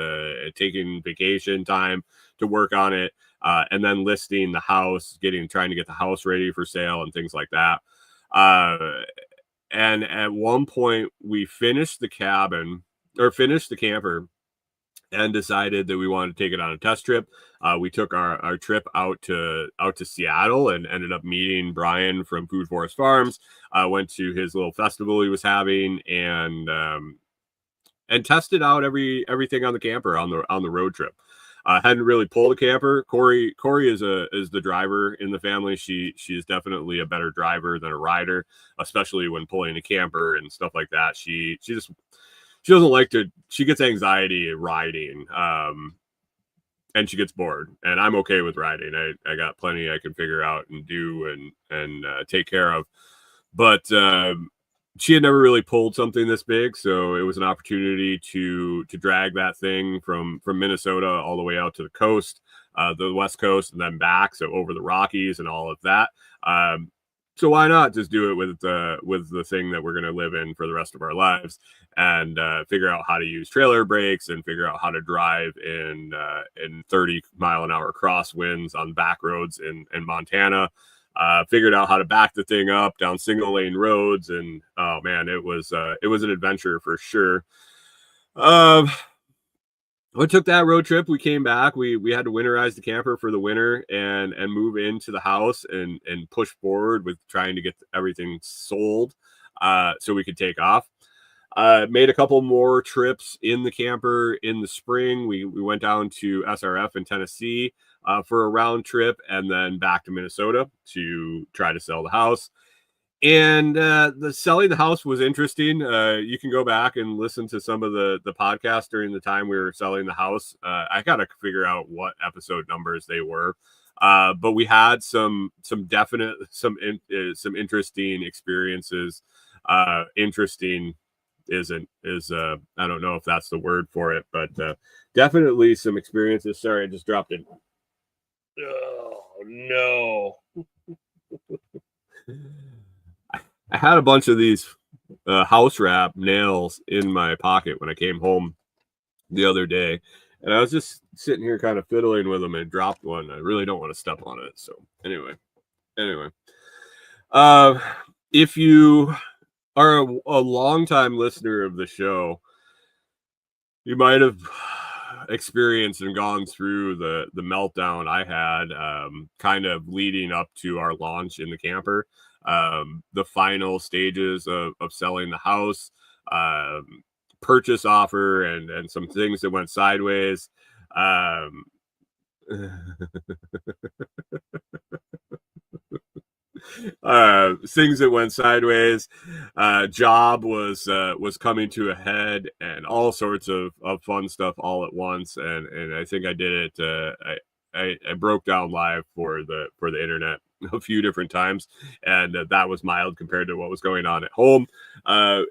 taking vacation time to work on it, and then listing the house, trying to get the house ready for sale and things like that. And at one point we finished the camper and decided that we wanted to take it on a test trip. We took our trip out to Seattle and ended up meeting Brian from Food Forest Farms. Went to his little festival he was having, and tested out everything on the camper on the road trip. Hadn't really pulled a camper. Corey is the driver in the family. She is definitely a better driver than a rider, especially when pulling a camper and stuff like that. She doesn't like to. She gets anxiety riding, and she gets bored. And I'm okay with riding. I got plenty I can figure out and do and take care of. But she had never really pulled something this big, so it was an opportunity to drag that thing from Minnesota all the way out to the coast, the West Coast, and then back, so over the Rockies and all of that. So why not just do it with the thing that we're going to live in for the rest of our lives, and figure out how to use trailer brakes and figure out how to drive in 30-mile-an-hour crosswinds on back roads in Montana. Figured out how to back the thing up down single lane roads, and oh man, it was an adventure for sure. We took that road trip. We came back. We had to winterize the camper for the winter and move into the house and push forward with trying to get everything sold, so we could take off. Made a couple more trips in the camper in the spring. We went down to SRF in Tennessee for a round trip, and then back to Minnesota to try to sell the house. And the selling the house was interesting. You can go back and listen to some of the podcasts during the time we were selling the house. I got to figure out what episode numbers they were. But we had some interesting experiences. Interesting is I don't know if that's the word for it, but definitely some experiences. Sorry, I just dropped it. Oh no. I had a bunch of these house wrap nails in my pocket when I came home the other day, and I was just sitting here kind of fiddling with them and dropped one. I really don't want to step on it. So anyway, if you are a longtime listener of the show, you might have experienced and gone through the meltdown I had kind of leading up to our launch in the camper. The final stages of selling the house, purchase offer, and some things that went sideways. Things that went sideways. Job was coming to a head, and all sorts of fun stuff all at once. And I think I did it. I broke down live for the internet a few different times, and that was mild compared to what was going on at home,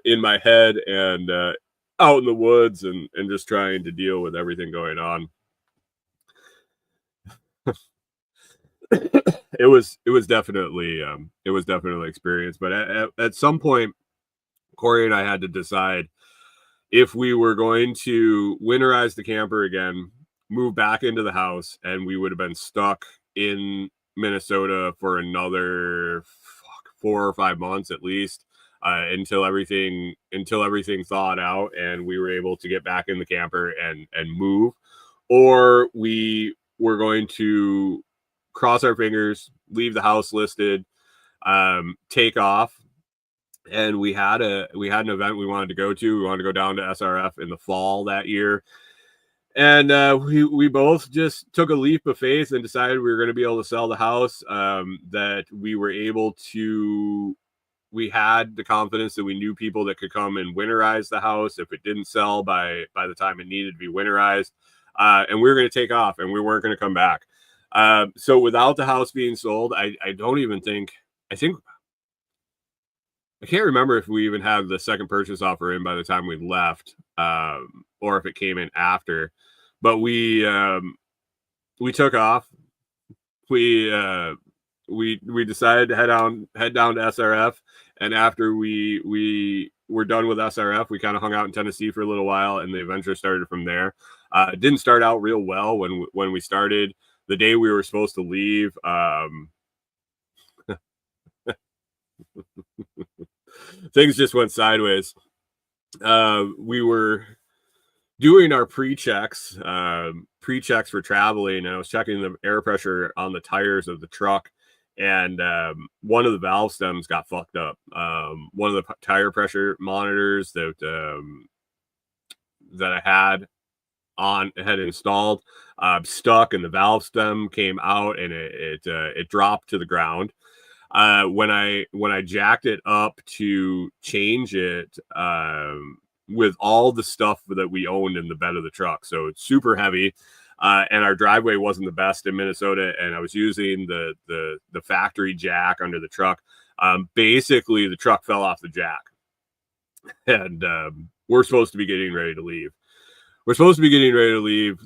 in my head, and out in the woods, and just trying to deal with everything going on. It was definitely experience, but at some point, Corey and I had to decide if we were going to winterize the camper again, moved back into the house, and we would have been stuck in Minnesota for another 4 or 5 months at least, until everything thawed out and we were able to get back in the camper and move. Or we were going to cross our fingers, leave the house listed, take off. And we had an event we wanted to go to. We wanted to go down to SRF in the fall that year. And we both just took a leap of faith and decided we were going to be able to sell the house. That we were able to, we had the confidence that we knew people that could come and winterize the house if it didn't sell by the time it needed to be winterized. And we were going to take off, and we weren't going to come back. So without the house being sold, I can't remember if we even had the second purchase offer in by the time we left, or if it came in after. But we took off. We decided to head down to SRF, and after we were done with SRF, we kind of hung out in Tennessee for a little while, and the adventure started from there. It didn't start out real well when we started. The day we were supposed to leave, things just went sideways. We were doing our pre-checks for traveling, and I was checking the air pressure on the tires of the truck, and one of the valve stems got fucked up. One of the tire pressure monitors that I had installed stuck, and the valve stem came out, and it dropped to the ground. When I jacked it up to change it, with all the stuff that we owned in the bed of the truck, so it's super heavy, and our driveway wasn't the best in Minnesota, and I was using the factory jack under the truck. Basically, the truck fell off the jack, and we're supposed to be getting ready to leave.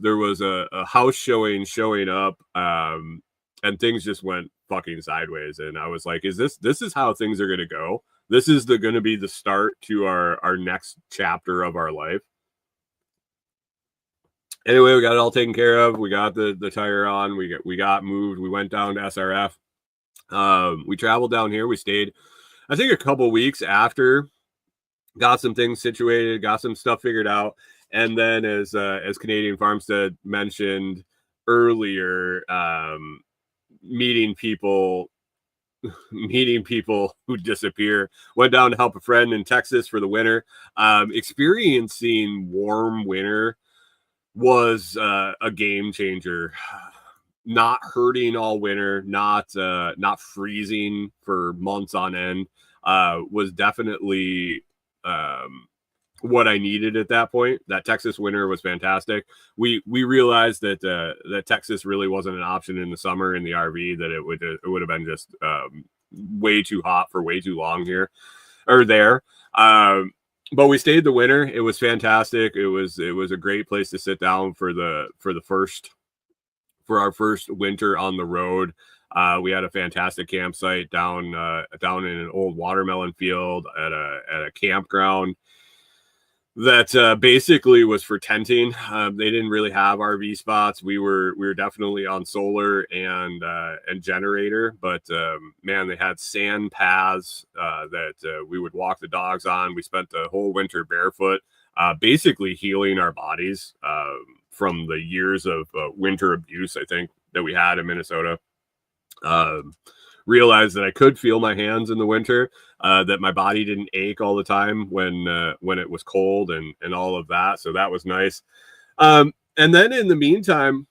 There was a house showing up, and things just went fucking sideways. And I was like, this is how things are going to go? This is going to be the start to our next chapter of our life. Anyway, we got it all taken care of. We got the tire on. We got moved. We went down to SRF. We traveled down here. We stayed, I think, a couple weeks after, got some things situated, got some stuff figured out. And then as Canadian Farmstead mentioned earlier, meeting people who disappear. Went down to help a friend in Texas for the winter. Experiencing warm winter was a game changer. Not hurting all winter, not freezing for months on end, was definitely what I needed at that point. That Texas winter was fantastic. We realized that Texas really wasn't an option in the summer in the RV, that it would have been just way too hot for way too long here or there. But we stayed the winter. It was fantastic. It was a great place to sit down for our first winter on the road. We had a fantastic campsite down in an old watermelon field at a campground that basically was for tenting. They didn't really have RV spots. We were definitely on solar and generator, but man, they had sand paths that we would walk the dogs on. We spent the whole winter barefoot, basically healing our bodies from the years of winter abuse, I think, that we had in Minnesota. Realized that I could feel my hands in the winter, that my body didn't ache all the time when it was cold and all of that. So that was nice. And then in the meantime,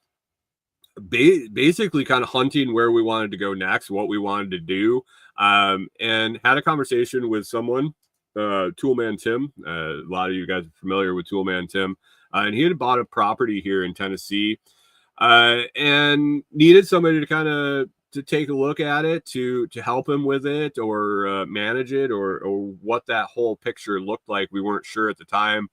basically kind of hunting where we wanted to go next, what we wanted to do, and had a conversation with someone, Toolman Tim. A lot of you guys are familiar with Toolman Tim, and he had bought a property here in Tennessee, and needed somebody to kind of to take a look at it, to help him with it, or manage it, or what that whole picture looked like. We weren't sure at the time,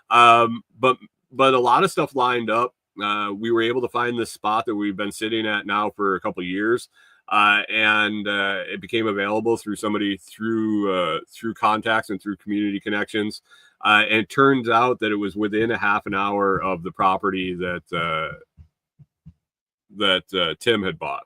but a lot of stuff lined up. We were able to find this spot that we've been sitting at now for a couple of years, and it became available through somebody through contacts and through community connections. And it turns out that it was within a half an hour of the property that that Tim had bought.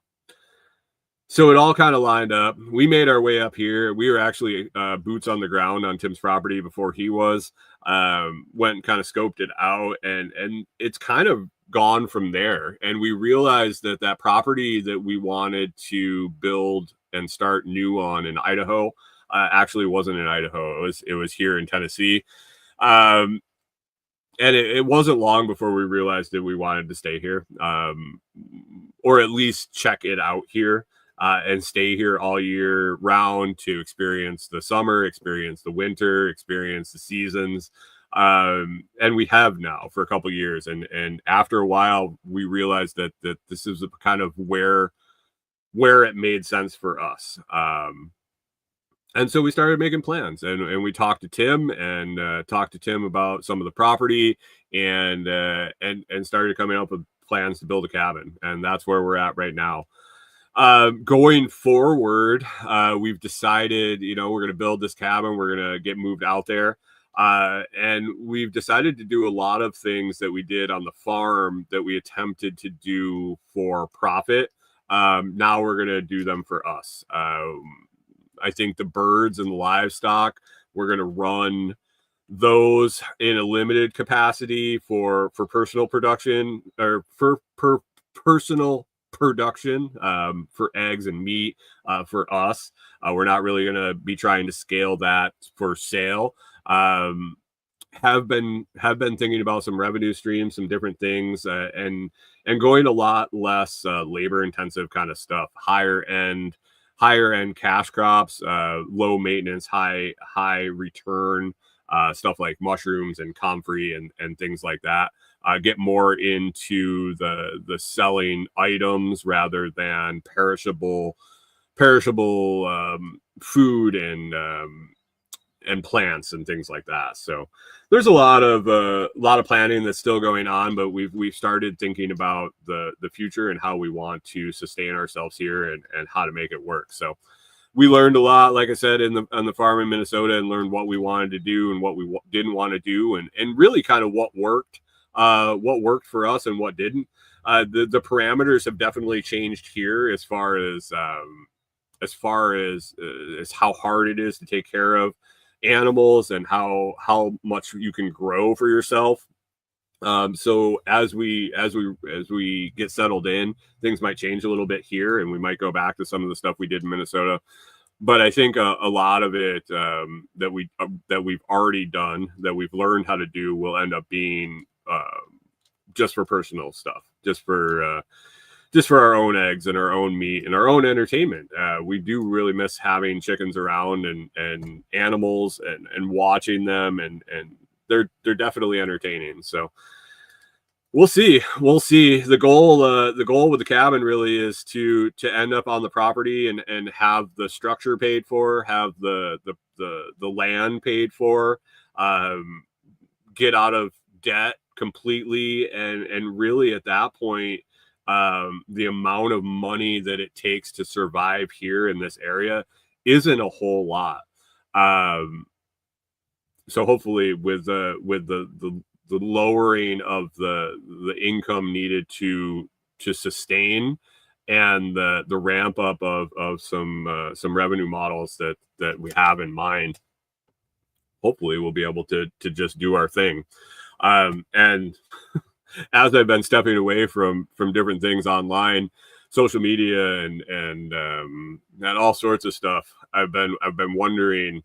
So it all kind of lined up. We made our way up here. We were actually boots on the ground on Tim's property before he was. Went and kind of scoped it out, and it's kind of gone from there. And we realized that that property that we wanted to build and start new on in Idaho actually wasn't in Idaho. It was here in Tennessee. And it wasn't long before we realized that we wanted to stay here, or at least check it out here. And stay here all year round to experience the summer, experience the winter, experience the seasons. And we have now for a couple of years. And after a while, we realized that this is kind of where it made sense for us. And so we started making plans, and we talked to Tim about some of the property and started coming up with plans to build a cabin. And that's where we're at right now. Going forward, we've decided, we're going to build this cabin. We're going to get moved out there. And we've decided to do a lot of things that we did on the farm that we attempted to do for profit. Now we're going to do them for us. I think the birds and the livestock, we're going to run those in a limited capacity for personal production, or for personal production, for eggs and meat, for us. We're not really going to be trying to scale that for sale. Have been thinking about some revenue streams, some different things, and going a lot less labor intensive kind of stuff, higher end cash crops, low maintenance, high return, stuff like mushrooms and comfrey and things like that. Get more into the selling items rather than perishable food and plants and things like that. So there's a lot of planning that's still going on, but we've started thinking about the future and how we want to sustain ourselves here and how to make it work. So we learned a lot, like I said, on the farm in Minnesota, and learned what we wanted to do and what we didn't want to do, and really kind of what worked for us and what didn't. The parameters have definitely changed here as far as how hard it is to take care of animals and how much you can grow for yourself. So as we get settled in, things might change a little bit here, and we might go back to some of the stuff we did in Minnesota. But I think a lot of it that we've already done, that we've learned how to do, will end up being just for personal stuff, just for our own eggs and our own meat and our own entertainment. We do really miss having chickens around and animals and watching them, and they're definitely entertaining. So we'll see. The goal with the cabin really is to end up on the property and have the structure paid for, have the land paid for, get out of debt completely, and really at that point, the amount of money that it takes to survive here in this area isn't a whole lot. So hopefully with the lowering of the income needed to sustain, and the ramp up of some revenue models that we have in mind, hopefully we'll be able to just do our thing. And as I've been stepping away from different things online, social media and all sorts of stuff, I've been wondering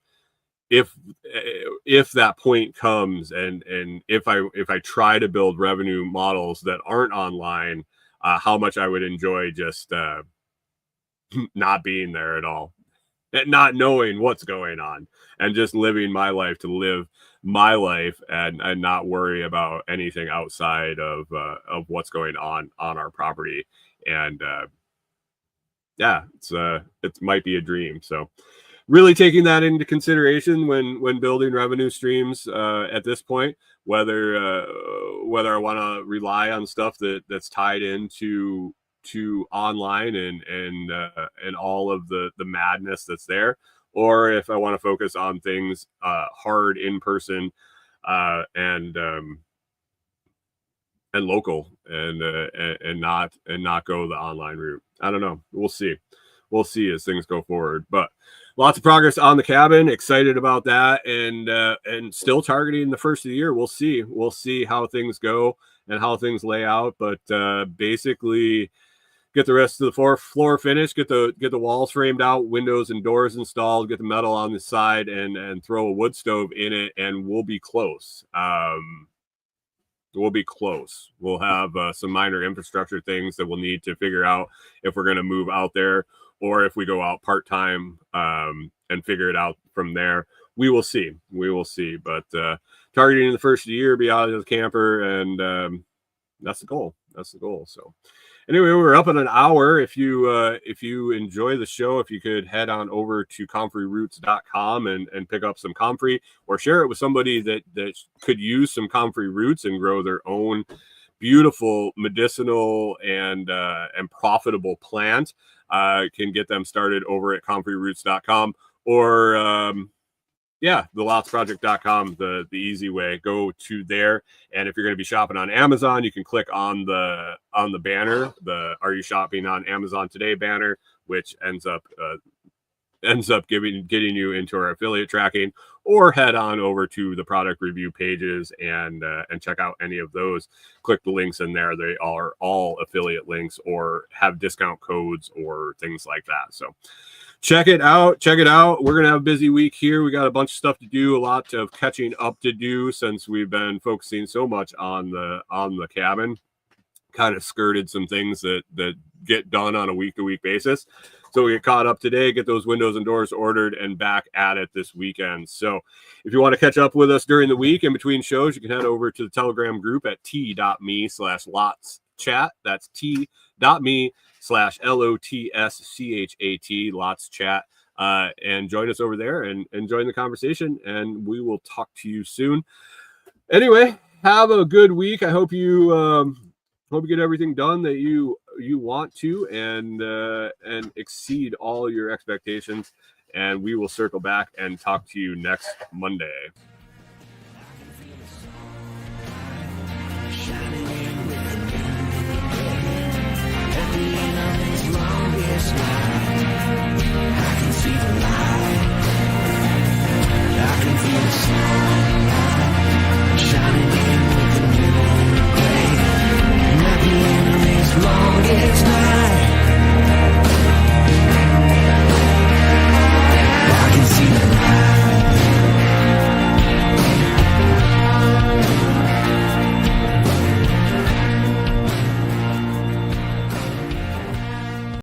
if that point comes, and if I try to build revenue models that aren't online, how much I would enjoy just not being there at all, and not knowing what's going on, and just living my life to live my life, and not worry about anything outside of what's going on our property. And yeah, it might be a dream. So really taking that into consideration when building revenue streams at this point, whether I want to rely on stuff that's tied into online and all of the madness that's there, or if I want to focus on things hard in person, and local and not go the online route. I don't know. We'll see. We'll see as things go forward. But lots of progress on the cabin. Excited about that, and still targeting the first of the year. We'll see. We'll see how things go and how things lay out. But basically, get the rest of the floor finished. Get the walls framed out, windows and doors installed. Get the metal on the side, and throw a wood stove in it, and we'll be close. We'll be close. We'll have some minor infrastructure things that we'll need to figure out if we're going to move out there or if we go out part-time and figure it out from there. We will see. We will see. But targeting the first of the year, be out of the camper, and that's the goal. That's the goal. So anyway, we're up in an hour. If you enjoy the show, if you could head on over to comfrey-roots.com and pick up some comfrey, or share it with somebody that could use some comfrey roots and grow their own beautiful medicinal and profitable plant, can get them started over at comfrey-roots.com, or thelotsproject.com, the easy way. Go to there, and if you're going to be shopping on Amazon, you can click on the banner, the "Are you shopping on Amazon today?" banner, which ends up getting you into our affiliate tracking, or head on over to the product review pages and check out any of those. Click the links in there. They are all affiliate links or have discount codes or things like that. So check it out. Check it out. We're going to have a busy week here. We got a bunch of stuff to do, a lot of catching up to do since we've been focusing so much on the cabin. Kind of skirted some things that get done on a week-to-week basis. So we get caught up today, get those windows and doors ordered, and back at it this weekend. So if you want to catch up with us during the week in between shows, you can head over to the Telegram group at t.me/lotschat. That's t.me/LOTSCHAT, lots chat. And join us over there and join the conversation, and we will talk to you soon. Anyway, have a good week. I hope you get everything done that you want to, and exceed all your expectations. And we will circle back and talk to you next Monday. I can see the light. I can feel the sun.